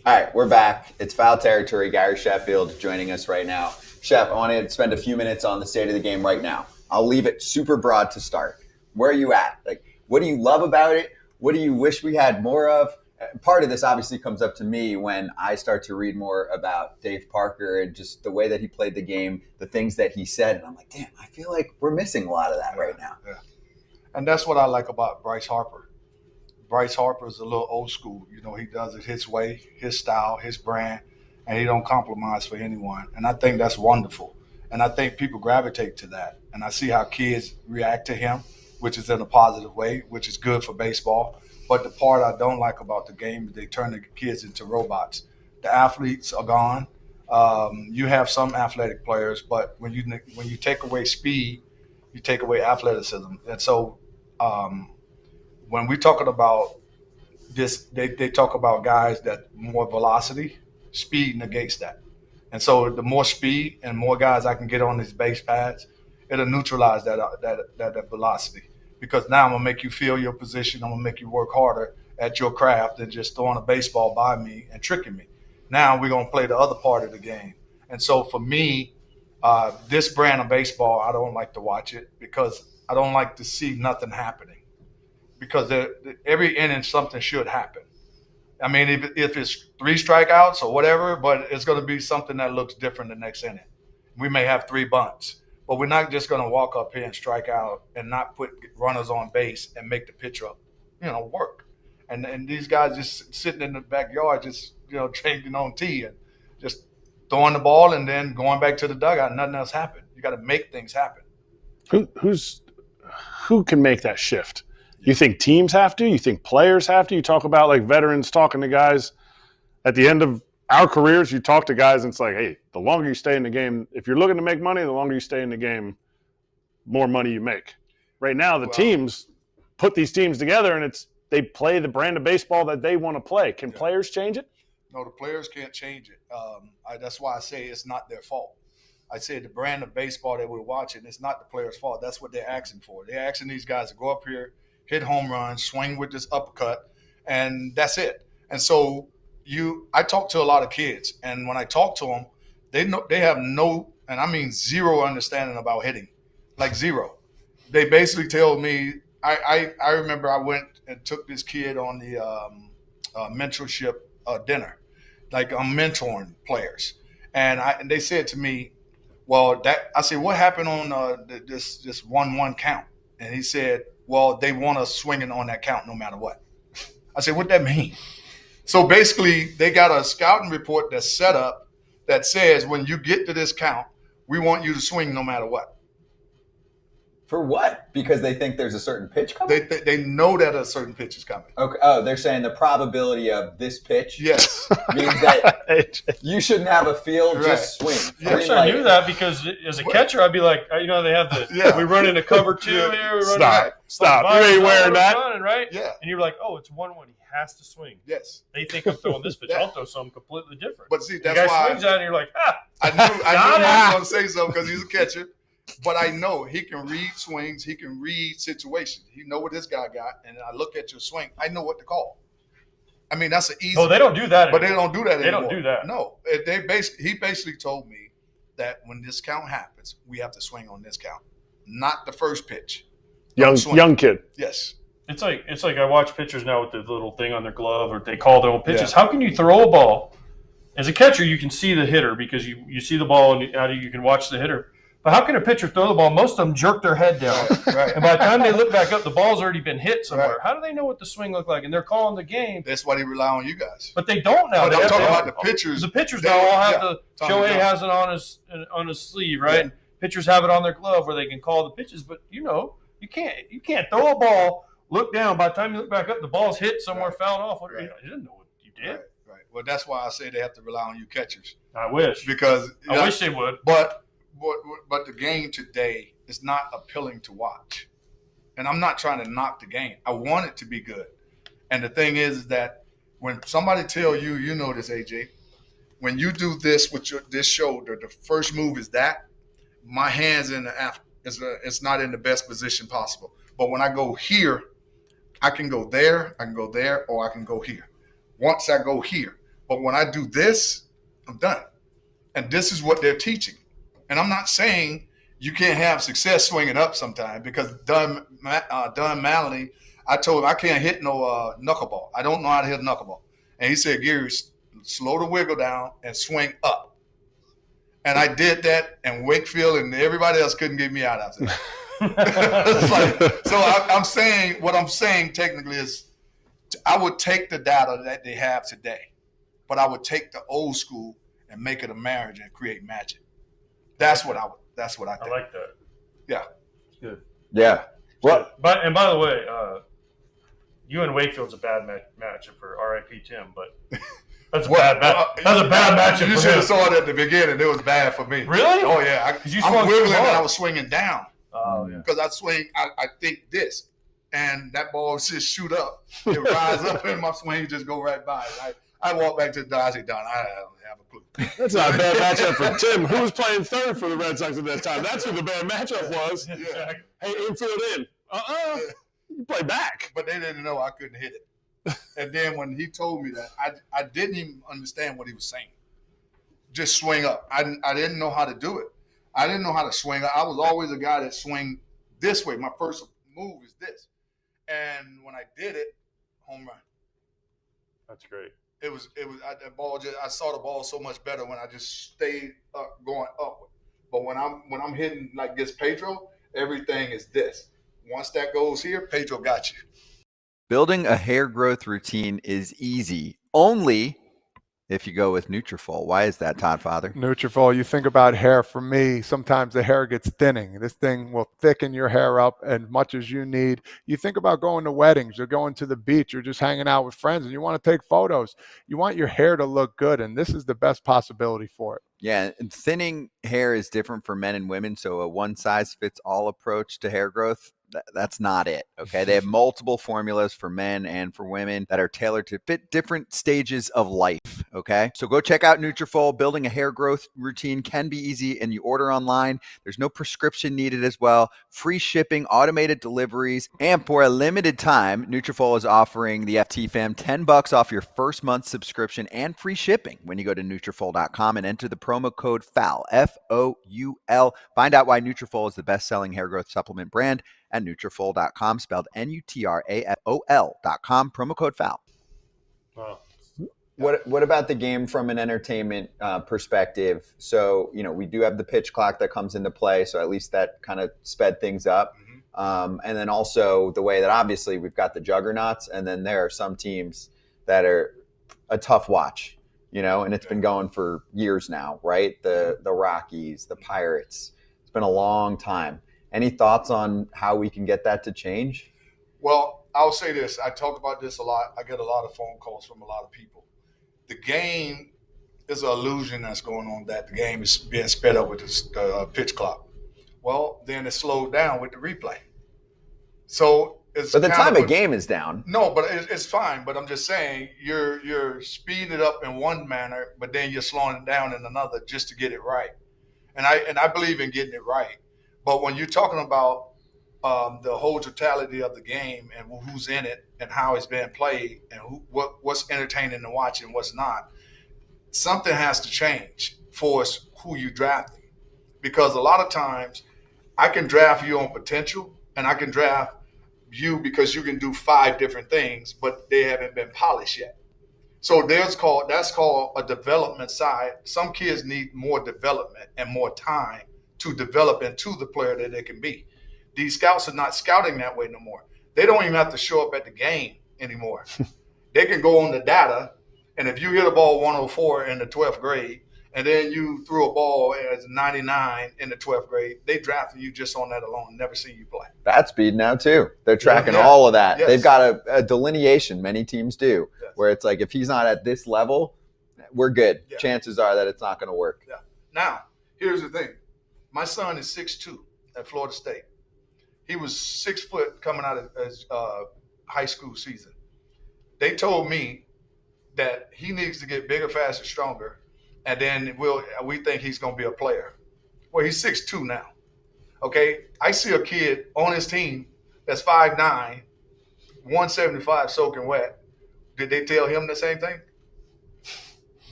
All right, we're back. It's foul territory. Gary Sheffield joining us right now. Chef, I want to spend a few minutes on the state of the game right now. I'll leave it super broad to start. Where are you at? Like, what do you love about it? What do you wish we had more of? Part of this obviously comes up to me when I start to read more about Dave Parker and just the way that he played the game, the things that he said. And I'm like, damn, I feel like we're missing a lot of that right now. Yeah. And that's what I like about Bryce Harper. Bryce Harper is a little old school. You know, he does it his way, his style, his brand, and he don't compromise for anyone. And I think that's wonderful. And I think people gravitate to that. And I see how kids react to him, which is in a positive way, which is good for baseball. But the part I don't like about the game is they turn the kids into robots. The athletes are gone. You have some athletic players, but when you take away speed, you take away athleticism. And so um, when we're talking about this, they talk about guys that more velocity, speed negates that. And so the more speed and more guys I can get on these base pads, it'll neutralize that velocity. Because now I'm gonna make you feel your position. I'm gonna make you work harder at your craft than just throwing a baseball by me and tricking me. Now we're gonna play the other part of the game. And so for me, this brand of baseball, I don't like to watch it because I don't like to see nothing happening. Because every inning something should happen. I mean, if it's three strikeouts or whatever, but it's going to be something that looks different the next inning. We may have three bunts, but we're not just going to walk up here and strike out and not put runners on base and make the pitcher, work. And these guys just sitting in the backyard, just changing on tee and just throwing the ball and then going back to the dugout. Nothing else happened. You got to make things happen. Who can make that shift? You think teams have to? You think players have to? You talk about like veterans talking to guys at the end of our careers. You talk to guys and it's like, hey, the longer you stay in the game, if you're looking to make money, the longer you stay in the game, more money you make. Right now, the teams put these teams together and they play the brand of baseball that they want to play. Can players change it? No, the players can't change it. That's why I say it's not their fault. I said the brand of baseball that we're watching, it's not the players' fault. That's what they're asking for. They're asking these guys to go up here, hit home runs, swing with this uppercut, and that's it. And so I talk to a lot of kids, and when I talk to them, they have no, and I mean zero understanding about hitting, like zero. They basically tell me, I remember I went and took this kid on the mentorship dinner, like I'm mentoring players, and they said to me, well, I said, what happened on this 1-1 count? And he said, well, they want us swinging on that count no matter what. I said, what that mean? So basically, they got a scouting report that's set up that says when you get to this count, we want you to swing no matter what. For what? Because they think there's a certain pitch coming? They know that a certain pitch is coming. Okay. Oh, they're saying the probability of this pitch yes. means that you shouldn't have a feel, just swing. Yeah, I knew that because as a catcher, I'd be like, they have we run into cover two here. We run Stop. You ain't wearing that. Running, right? Yeah. And you're like, oh, it's 1-1. He has to swing. Yes. They think I'm throwing this pitch. I'll throw something completely different. But see, that's the guy why swings out and you're like, I knew he was going to say something because he's a catcher. But I know he can read swings. He can read situations. He know what this guy got. And I look at your swing. I know what to call. I mean, that's an easy. No, they don't do that But anymore. they don't do that anymore. They don't do that. No. He basically told me that when this count happens, we have to swing on this count. Not the first pitch. Young kid. Yes. It's like I watch pitchers now with the little thing on their glove or they call their own pitches. Yeah. How can you throw a ball? As a catcher, you can see the hitter because you see the ball and you can watch the hitter. But how can a pitcher throw the ball? Most of them jerk their head down. Right. And by the time they look back up, the ball's already been hit somewhere. Right. How do they know what the swing looked like? And they're calling the game. That's why they rely on you guys. But they don't now. I'm talking about the pitchers. The pitchers now all have Shohei has it on his sleeve, right? Yeah. Pitchers have it on their glove where they can call the pitches. But you can't throw a ball, look down. By the time you look back up, the ball's hit somewhere, fouled off. Right. You didn't know what you did. Right. Well, that's why I say they have to rely on you catchers. I wish. Because I wish they would. But the game today is not appealing to watch. And I'm not trying to knock the game. I want it to be good. And the thing is that when somebody tell you, you know this, AJ, when you do this with this shoulder, the first move is that, my hands in the it's not in the best position possible. But when I go here, I can go there, or I can go here. Once I go here, But when I do this, I'm done. And this is what they're teaching. And I'm not saying you can't have success swinging up sometime, because Don Maloney, I told him I can't hit no knuckleball. I don't know how to hit a knuckleball. And he said, Gary, slow the wiggle down and swing up. And I did that, and Wakefield and everybody else couldn't get me out of it. I'm saying, what I'm saying technically is, I would take the data that they have today, but I would take the old school and make it a marriage and create magic. That's what I think. I like that. Yeah. Good. Yeah. Well, by the way, you and Wakefield's a bad matchup for R.I.P. Tim, but that's a bad matchup. You for should him. have saw it at the beginning. It was bad for me. Really? Oh yeah. I'm wiggling and I was swinging down. Oh yeah. Because I swing, I think this, and that ball just shoot up. It rise up, and my swing just go right by. I walk back to the Don. I say, Don, I don't have a clue. That's not a bad matchup for Tim, who was playing third for the Red Sox at that time. That's who the bad matchup was. Yeah. Hey, infield in. You play back. But they didn't know I couldn't hit it. And then when he told me that, I didn't even understand what he was saying. Just swing up. I didn't know how to do it. I didn't know how to swing. I was always a guy that swing this way. My first move is this. And when I did it, home run. That's great. That ball I saw the ball so much better when I just stayed up, going upward. But when I'm hitting like this Pedro, everything is this. Once that goes here, Pedro got you. building a hair growth routine is easy only if you go with Nutrafol. Why is that, Todd Father? Nutrafol, you think about hair. For me, sometimes the hair gets thinning. This thing will thicken your hair up as much as you need. You think about going to weddings, you're going to the beach, you're just hanging out with friends, and you want to take photos. You want your hair to look good, and this is the best possibility for it. Yeah, and thinning hair is different for men and women, so a one-size-fits-all approach to hair growth, that's not it, okay? They have multiple formulas for men and for women that are tailored to fit different stages of life, okay? So go check out Nutrafol. Building a hair growth routine can be easy, and you order online. There's no prescription needed as well. Free shipping, automated deliveries, and for a limited time, Nutrafol is offering the FT fam $10 off your first month subscription and free shipping when you go to Nutrafol.com and enter the promo code FOUL, F-O-U-L. Find out why Nutrafol is the best-selling hair growth supplement brand at Nutrafol.com, spelled Nutrafol.com, promo code FOUL. Wow. What about the game from an entertainment perspective? So, you know, we do have the pitch clock that comes into play, so at least that kind of sped things up. And then also the way that obviously we've got the juggernauts, and then there are some teams that are a tough watch, you know, and it's been going for years now, right? The Rockies, the Pirates. It's been a long time. Any thoughts on how we can get that to change? Well, I'll say this. I talk about this a lot. I get a lot of phone calls from a lot of people. The game is an illusion that's going on, that the game is being sped up with the pitch clock. Well, then it's slowed down with the replay. So it's But the time of game is down. No, but it's fine. But I'm just saying you're speeding it up in one manner, but then you're slowing it down in another just to get it right. And I believe in getting it right. But when you're talking about the whole totality of the game and who's in it and how it's being played and what's entertaining to watch and what's not, something has to change for us who you drafting. Because a lot of times I can draft you on potential, and I can draft you because you can do 5 different things, but they haven't been polished yet. So that's called a development side. Some kids need more development and more time to develop into the player that they can be. These scouts are not scouting that way no more. They don't even have to show up at the game anymore. They can go on the data, and if you hit a ball 104 in the 12th grade, and then you threw a ball as 99 in the 12th grade, they drafted you just on that alone, never seen you play. Bat speed now too. They're tracking all of that. Yes. They've got a delineation, many teams do, where it's like if he's not at this level, we're good. Yeah. Chances are that it's not going to work. Yeah. Now, here's the thing. My son is 6'2" at Florida State. He was 6 foot coming out of his high school season. They told me that he needs to get bigger, faster, stronger, and then we think he's going to be a player. Well, he's 6'2" now. Okay? I see a kid on his team that's 5'9", 175 soaking wet. Did they tell him the same thing?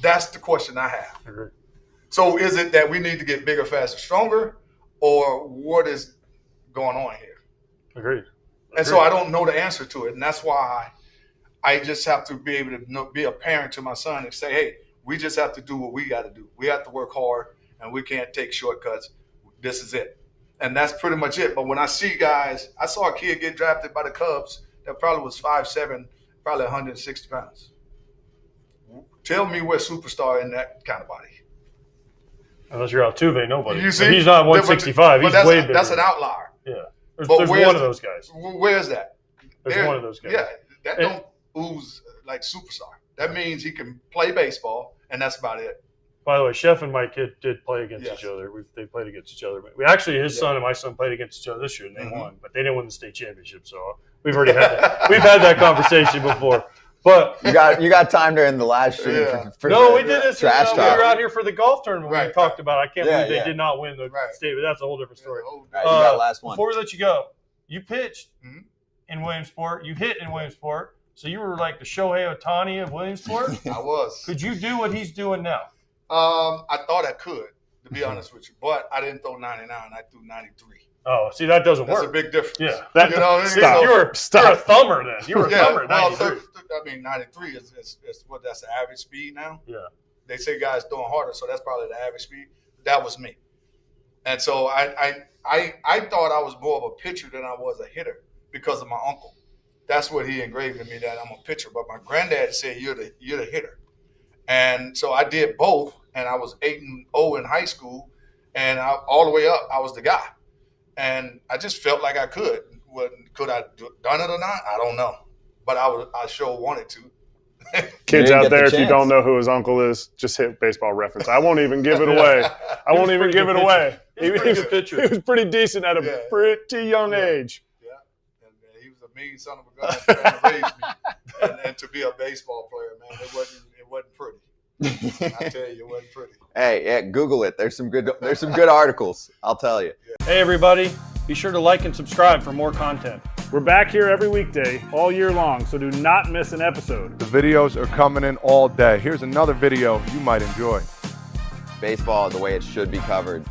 That's the question I have. Agreed. So is it that we need to get bigger, faster, stronger, or what is going on here? Agreed. And so I don't know the answer to it. And that's why I just have to be able to be a parent to my son and say, hey, we just have to do what we got to do. We have to work hard, and we can't take shortcuts. This is it. And that's pretty much it. But when I see guys, I saw a kid get drafted by the Cubs that probably was 5'7", probably 160 pounds. Tell me we're a superstar in that kind of body. Unless you're Altuve, nobody. You see? But he's not 165. He's way bigger. That's an outlier. Yeah. There's But one of those guys. Where's that? There's one of those guys. Yeah, that don't ooze like superstar. That means he can play baseball, and that's about it. By the way, Chef and my kid did play against each other. They played against each other. We actually, his son and my son played against each other this year, and they won. But they didn't win the state championship, so we've already had that. We've had that conversation before. But you got time during the live stream. Yeah. For no, the we did this. Trash We talk. were out here for the golf tournament. We talked about. I can't believe they did not win the state, but that's a whole different story. All right, you got the last one. Before we let you go, you pitched in Williamsport. You hit in Williamsport. So you were like the Shohei Ohtani of Williamsport. I was. Could you do what he's doing now? I thought I could, to be honest with you, but I didn't throw 99. I threw 93. Oh, see, that doesn't That's work. a big difference. Yeah. You're a thumber then. You were a thumber at 93. I mean, 93 is what, that's the average speed now? Yeah. They say guys throwing harder, so that's probably the average speed. That was me. And so I thought I was more of a pitcher than I was a hitter because of my uncle. That's what he engraved in me, that I'm a pitcher. But my granddad said, you're the hitter. And so I did both, and I was 8-0 in high school, and all the way up, I was the guy. And I just felt like I could. Could I have done it or not? I don't know. But I sure wanted to. Kids out there, if you chance. don't know who his uncle is, just hit Baseball Reference. I won't even give it away. I won't even give it away. He was a pretty good pitcher. He was pretty decent at a pretty young age. Yeah, and he was a mean son of a gun trying to raise me. And to be a baseball player, man, it wasn't pretty. I tell you, it wasn't pretty. Hey, yeah, Google it. There's some good articles. I'll tell you. Hey, everybody. Be sure to like and subscribe for more content. We're back here every weekday, all year long, so do not miss an episode. The videos are coming in all day. Here's another video you might enjoy. Baseball the way it should be covered.